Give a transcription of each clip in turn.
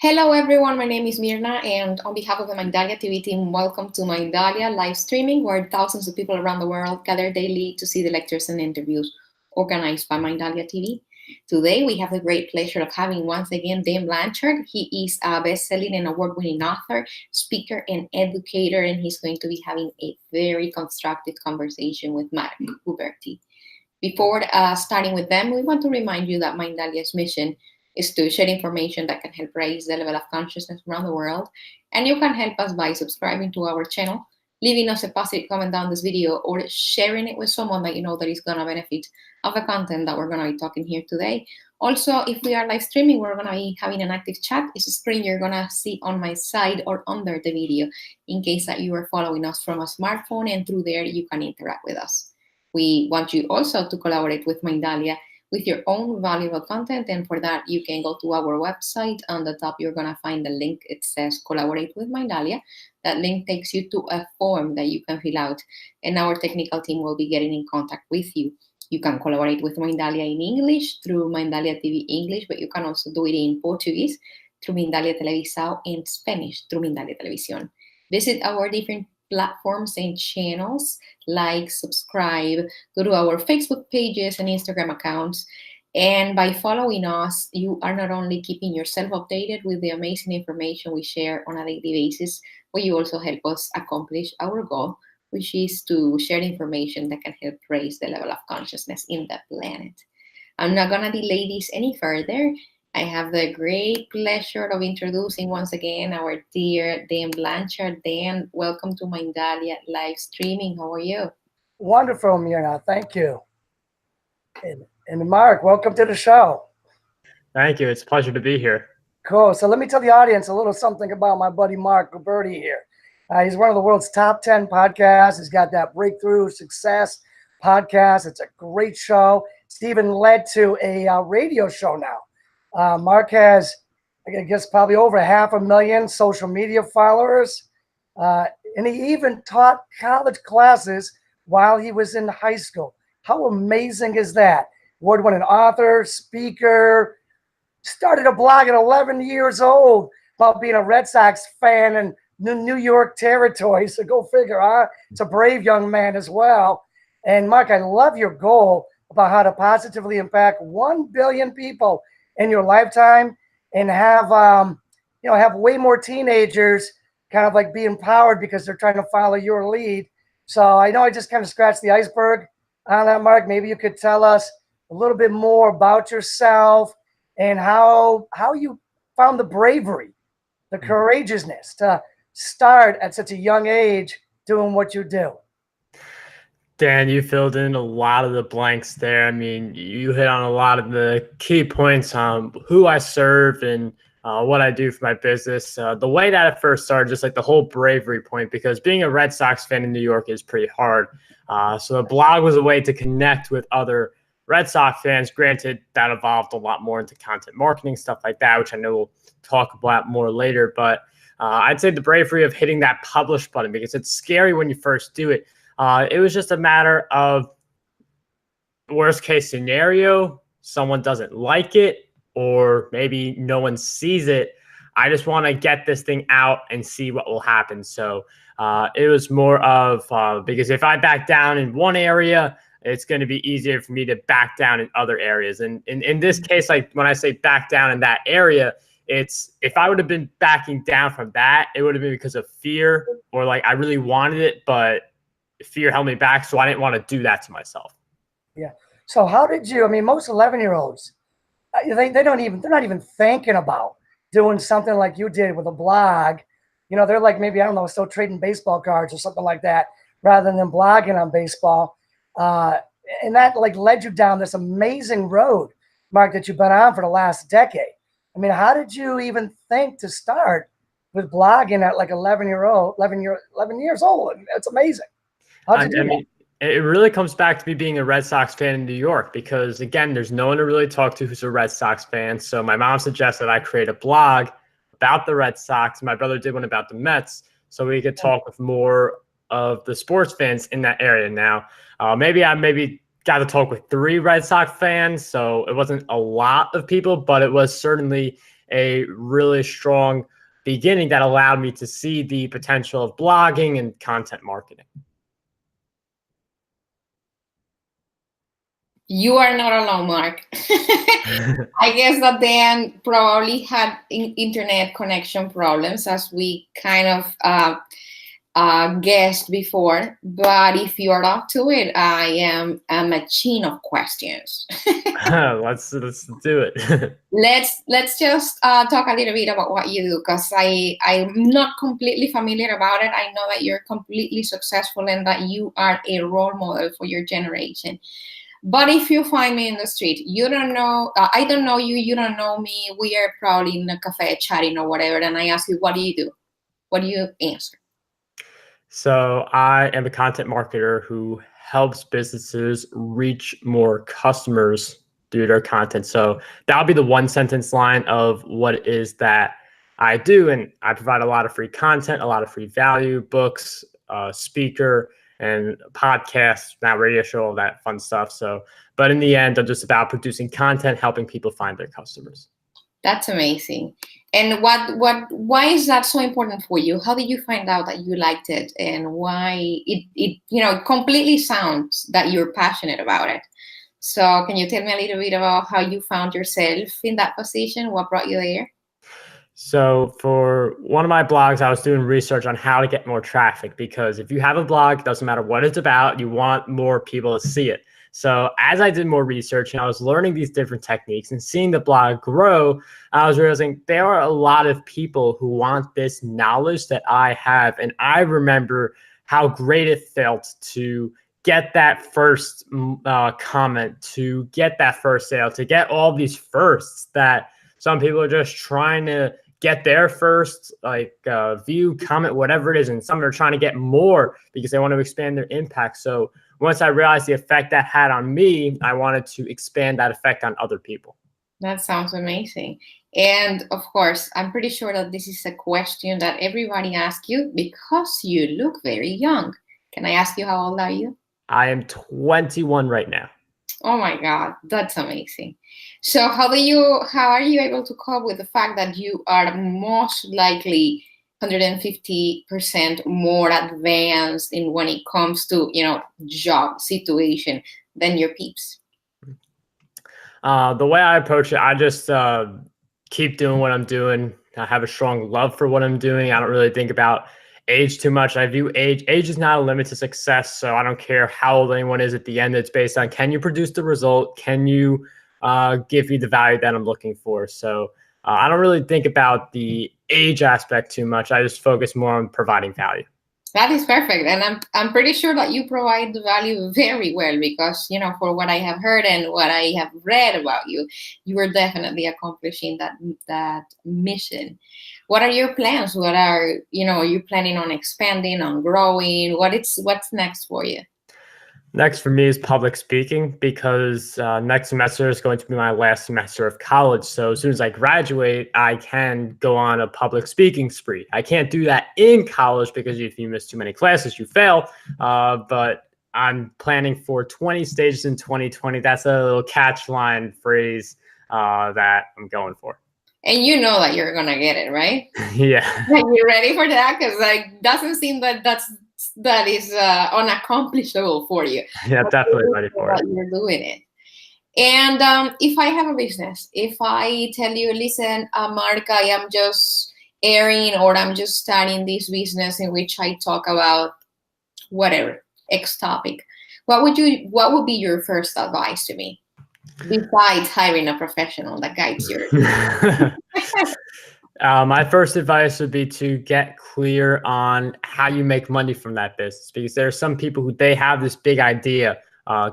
Hello everyone, my name is Mirna, and on behalf of the Mindalia TV team, welcome to Mindalia live streaming, where thousands of people around the world gather daily to see the lectures and interviews organized by Mindalia TV. Today we have the great pleasure of having once again Dan Blanchard. He is a best-selling and award-winning author, speaker, and educator, and he's going to be having a very constructive conversation with Marc Guberti. Before starting with them, we want to remind you that Mindalia's mission is to share information that can help raise the level of consciousness around the world. And you can help us by subscribing to our channel, leaving us a positive comment down this video, or sharing it with someone that you know that is going to benefit of the content that we're going to be talking here today. Also, if we are live streaming, we're going to be having an active chat. It's a screen you're going to see on my side or under the video, in case that you are following us from a smartphone, and through there you can interact with us. We want you also to collaborate with Mindalia with your own valuable content, and for that you can go to our website. On the top you're going to find the link. It says collaborate with Mindalia. That link takes you to a form that you can fill out, and our technical team will be getting in contact with you. You can collaborate with Mindalia in English through Mindalia TV English, but you can also do it in Portuguese through Mindalia Televisão, and Spanish through Mindalia Televisión. Visit our different platforms and channels, like, subscribe, go to our Facebook pages and Instagram accounts. And by following us, you are not only keeping yourself updated with the amazing information we share on a daily basis, but you also help us accomplish our goal, which is to share information that can help raise the level of consciousness in the planet. I'm not gonna delay this any further. I have the great pleasure of introducing once again our dear Dan Blanchard. Dan, welcome to Mindalia live streaming. How are you? Wonderful, Mirna. Thank you. And Mark, welcome to the show. Thank you. It's a pleasure to be here. Cool. So let me tell the audience a little something about my buddy Marc Guberti here. He's one of the world's top 10 podcasts. He's got that Breakthrough Success podcast. It's a great show. It's even led to a radio show now. Mark has, I guess, probably over 500,000 social media followers. And he even taught college classes while he was in high school. How amazing is that? Award-winning author, speaker, started a blog at 11 years old about being a Red Sox fan in New York territory. So go figure, huh? It's a brave young man as well. And Mark, I love your goal about how to positively impact 1 billion people in your lifetime, and have have way more teenagers kind of like be empowered because they're trying to follow your lead. So I know I just kind of scratched the iceberg on that, Mark. Maybe you could tell us a little bit more about yourself and how you found the bravery, the courageousness to start at such a young age doing what you do. Dan, you filled in a lot of the blanks there. I mean, you hit on a lot of the key points on who I serve and what I do for my business. The way that it first started, just like the whole bravery point, because being a Red Sox fan in New York is pretty hard. So the blog was a way to connect with other Red Sox fans. Granted, that evolved a lot more into content marketing, stuff like that, which I know we'll talk about more later. But I'd say the bravery of hitting that publish button, because it's scary when you first do it. It was just a matter of worst case scenario, someone doesn't like it, or maybe no one sees it. I just want to get this thing out and see what will happen. So it was more of because if I back down in one area, it's going to be easier for me to back down in other areas. And in this case, like when I say back down in that area, it's if I would have been backing down from that, it would have been because of fear, or like I really wanted it, but fear held me back, so I didn't want to do that to myself. Yeah. So how did you? I mean, most 11-year-olds, they're not even thinking about doing something like you did with a blog. You know, they're like maybe, I don't know, still trading baseball cards or something like that, rather than blogging on baseball. And that like led you down this amazing road, Mark, that you've been on for the last decade. I mean, how did you even think to start with blogging at like 11 years old? It's amazing. I mean, it really comes back to me being a Red Sox fan in New York, because, again, there's no one to really talk to who's a Red Sox fan. So my mom suggested I create a blog about the Red Sox. My brother did one about the Mets, so we could talk with more of the sports fans in that area. Now, maybe got to talk with 3 Red Sox fans, so it wasn't a lot of people, but it was certainly a really strong beginning that allowed me to see the potential of blogging and content marketing. You are not alone, Mark. I guess that Dan probably had internet connection problems, as we kind of guessed before. But if you are up to it, I am a machine of questions. Let's do it. Let's just talk a little bit about what you do, because I'm not completely familiar about it. I know that you're completely successful and that you are a role model for your generation. But if you find me in the street, you don't know, I don't know you, you don't know me, we are probably in a cafe chatting or whatever, and I ask you, what do you do? What do you answer? So I am a content marketer who helps businesses reach more customers through their content. So that'll be the one sentence line of what it is that I do. And I provide a lot of free content, a lot of free value, books, speaker, and podcasts, now radio show, all that fun stuff. So, but in the end, I'm just about producing content, helping people find their customers. That's amazing. And why is that so important for you? How did you find out that you liked it, and why it completely sounds that you're passionate about it? So can you tell me a little bit about how you found yourself in that position? What brought you there? So for one of my blogs, I was doing research on how to get more traffic, because if you have a blog, it doesn't matter what it's about, you want more people to see it. So as I did more research and I was learning these different techniques and seeing the blog grow, I was realizing there are a lot of people who want this knowledge that I have. And I remember how great it felt to get that first comment, to get that first sale, to get all these firsts that some people are just trying to get their first view, comment, whatever it is. And some are trying to get more because they want to expand their impact. So once I realized the effect that had on me, I wanted to expand that effect on other people. That sounds amazing. And of course, I'm pretty sure that this is a question that everybody asks you because you look very young. Can I ask you, how old are you? I am 21 right now. Oh my God, that's amazing. So how are you able to cope with the fact that you are most likely 150% more advanced in when it comes to, job situation than your peeps? The way I approach it, I just keep doing what I'm doing. I have a strong love for what I'm doing. I don't really think about age too much. I view age is not a limit to success. So I don't care how old anyone is at the end. It's based on, can you produce the result? Can you give me the value that I'm looking for? So I don't really think about the age aspect too much. I just focus more on providing value. That is perfect. And I'm pretty sure that you provide the value very well, because, for what I have heard and what I have read about you, you are definitely accomplishing that mission. What are your plans? What are, you planning on expanding, on growing? What's next for you? Next for me is public speaking, because next semester is going to be my last semester of college. So as soon as I graduate, I can go on a public speaking spree. I can't do that in college because if you miss too many classes, you fail. But I'm planning for 20 stages in 2020. That's a little catch line phrase that I'm going for. And you know that you're going to get it, right? Yeah. Are you ready for that? Because doesn't seem that is unaccomplishable for you. Yeah, definitely ready for it. You're doing it. And if I have a business, if I tell you, listen, Marc, I am just airing, or I'm just starting this business in which I talk about whatever X topic, what would be your first advice to me, besides hiring a professional that guides your? My first advice would be to get clear on how you make money from that business, because there are some people who they have this big idea,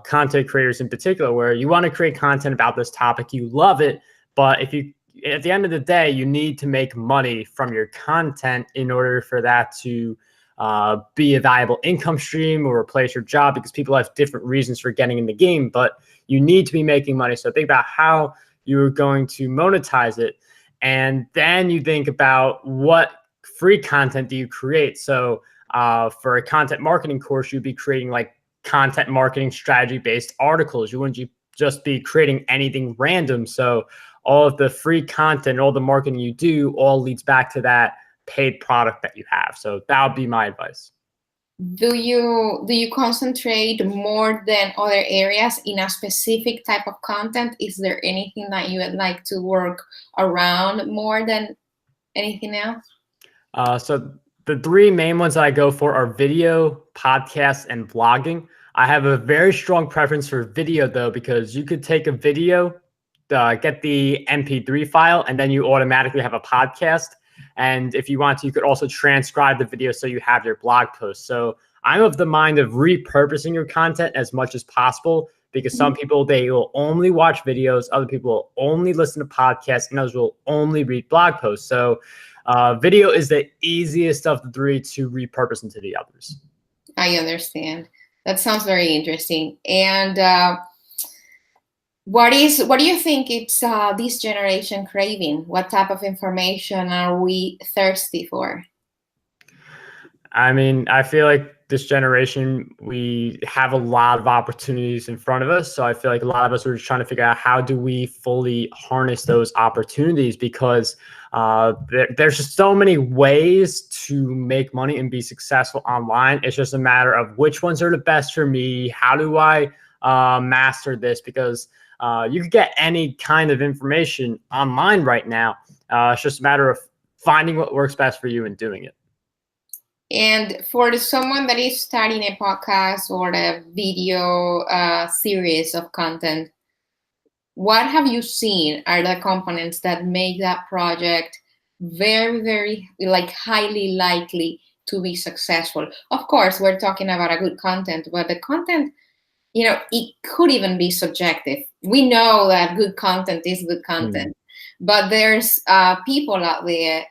content creators in particular, where you want to create content about this topic, you love it, but at the end of the day, you need to make money from your content in order for that to be a valuable income stream or replace your job, because people have different reasons for getting in the game, but you need to be making money. So think about how you're going to monetize it. And then you think about what free content do you create. So for a content marketing course, you'd be creating like content marketing strategy based articles. You wouldn't just be creating anything random. So all of the free content, all the marketing you do, all leads back to that paid product that you have. So that would be my advice. Do you concentrate more than other areas in a specific type of content? Is there anything that you would like to work around more than anything else? So the three main ones that I go for are video, podcasts, and vlogging. I have a very strong preference for video, though, because you could take a video, get the MP3 file, and then you automatically have a podcast. And if you want to, you could also transcribe the video so you have your blog post. So I'm of the mind of repurposing your content as much as possible, because some people, they will only watch videos, other people will only listen to podcasts, and others will only read blog posts. So video is the easiest of the three to repurpose into the others. I understand. That sounds very interesting. And what do you think it's this generation craving? What type of information are we thirsty for? I mean, I feel like this generation, we have a lot of opportunities in front of us. So I feel like a lot of us are just trying to figure out how do we fully harness those opportunities, because there's just so many ways to make money and be successful online. It's just a matter of which ones are the best for me. How do I master this? Because you could get any kind of information online right now. It's just a matter of finding what works best for you and doing it. And for someone that is starting a podcast or a video series of content, what have you seen are the components that make that project very, very highly likely to be successful? Of course, we're talking about a good content, but the content, it could even be subjective. We know that good content is good content, but there's people out there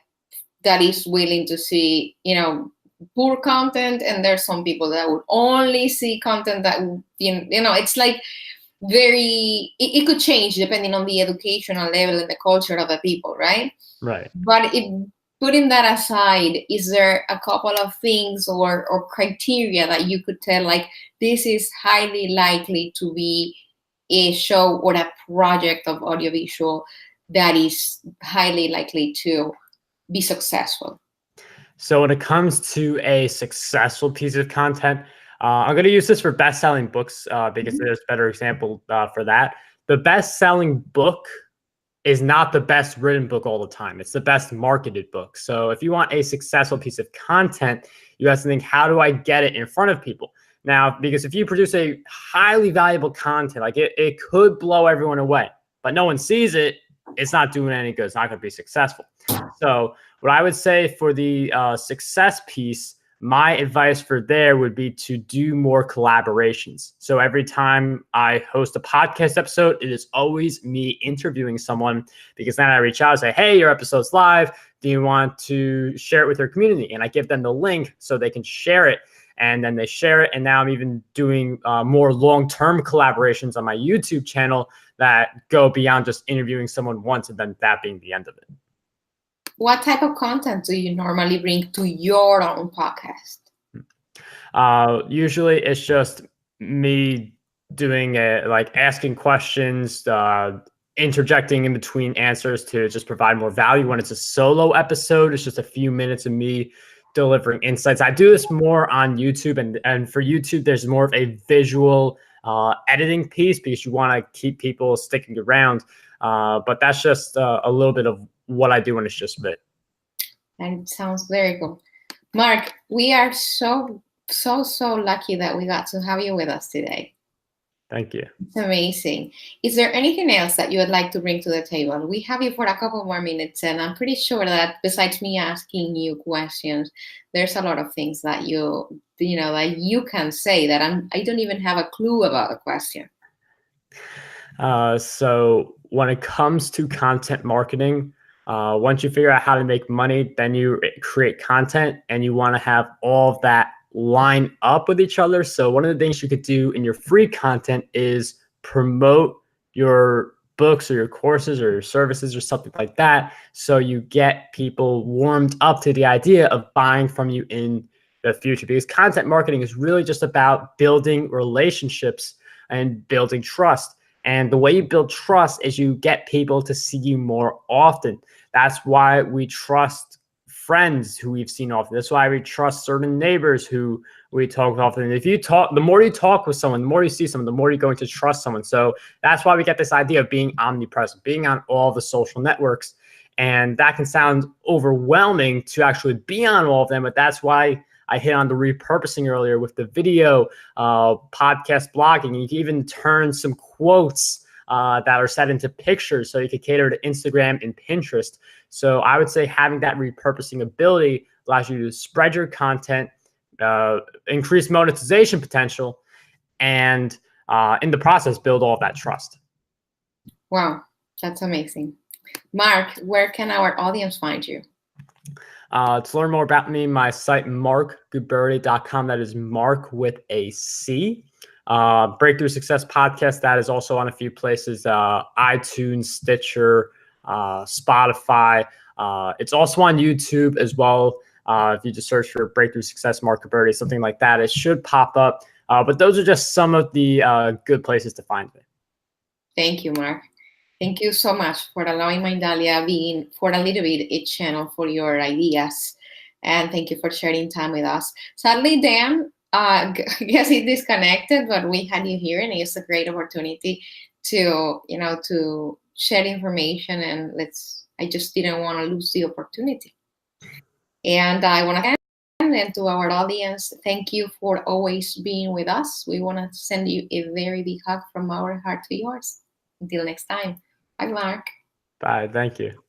that is willing to see, poor content, and there's some people that would only see content that, it's like it could change depending on the educational level and the culture of the people, right? Right. But putting that aside, is there a couple of things or criteria that you could tell, like, this is highly likely to be a show or a project of audiovisual that is highly likely to be successful? So when it comes to a successful piece of content, I'm going to use this for best-selling books because there's a better example for that. The best-selling book is not the best written book all the time. It's the best marketed book. So if you want a successful piece of content, you have to think, how do I get it in front of people? Now, because if you produce a highly valuable content, like it could blow everyone away, but no one sees it, it's not doing any good. It's not going to be successful. So what I would say for the success piece, my advice for there would be to do more collaborations. So every time I host a podcast episode, it is always me interviewing someone, because then I reach out and say, hey, your episode's live. Do you want to share it with your community? And I give them the link so they can share it. And then they share it. And now I'm even doing more long-term collaborations on my YouTube channel that go beyond just interviewing someone once and then that being the end of it. What type of content do you normally bring to your own podcast? Usually it's just me doing asking questions, interjecting in between answers to just provide more value. When it's a solo episode, it's just a few minutes of me delivering insights. I do this more on YouTube, and for YouTube, there's more of a visual editing piece because you want to keep people sticking around. But that's just a little bit of what I do when it's just me. And it sounds very cool. Marc, we are so lucky that we got to have you with us today. Thank you. It's amazing. Is there anything else that you would like to bring to the table? We have you for a couple more minutes, and I'm pretty sure that besides me asking you questions, there's a lot of things that you can say that I don't even have a clue about the question. So when it comes to content marketing, once you figure out how to make money, then you create content, and you want to have all of that line up with each other. So one of the things you could do in your free content is promote your books or your courses or your services or something like that, so you get people warmed up to the idea of buying from you in the future. Because content marketing is really just about building relationships and building trust. And the way you build trust is you get people to see you more often. That's why we trust friends who we've seen often. That's why we trust certain neighbors who we talk with often. If you talk, the more you talk with someone, the more you see someone, the more you're going to trust someone. So that's why we get this idea of being omnipresent, being on all the social networks. And that can sound overwhelming to actually be on all of them, but that's why I hit on the repurposing earlier with the video, podcast blogging. You can even turn some quotes that are set into pictures so you can cater to Instagram and Pinterest. So I would say having that repurposing ability allows you to spread your content, increase monetization potential, and in the process, build all of that trust. Wow, that's amazing. Marc, where can our audience find you? To learn more about me, my site, marcguberti.com. That is Marc with a C. Breakthrough Success Podcast, that is also on a few places, iTunes, Stitcher, Spotify. It's also on YouTube as well. If you just search for Breakthrough Success Marc Guberti, something like that, it should pop up. But those are just some of the good places to find it. Thank you, Marc. Thank you so much for allowing Mindalia being for a little bit each channel for your ideas. And thank you for sharing time with us. Sadly, Dan, I guess he disconnected, but we had you here, and it's a great opportunity to, to share information. And I just didn't want to lose the opportunity. And I want to and to our audience, thank you for always being with us. We want to send you a very big hug from our heart to yours. Until next time. Bye, Marc. Bye. Thank you.